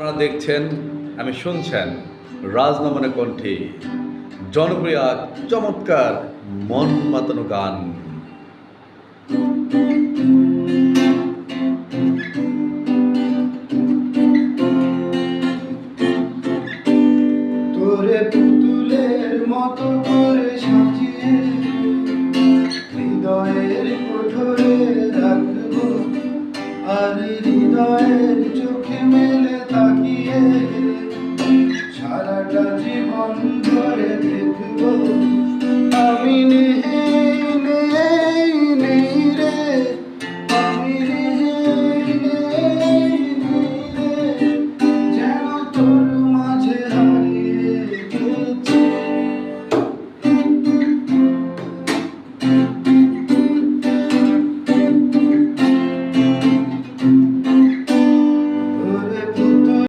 আপনারা দেখছেন, আমি শুনছেন রাজনমনের কণ্ঠে জনপ্রিয় চমৎকার মন মাতানো গান। তোরে পুতুলের মতো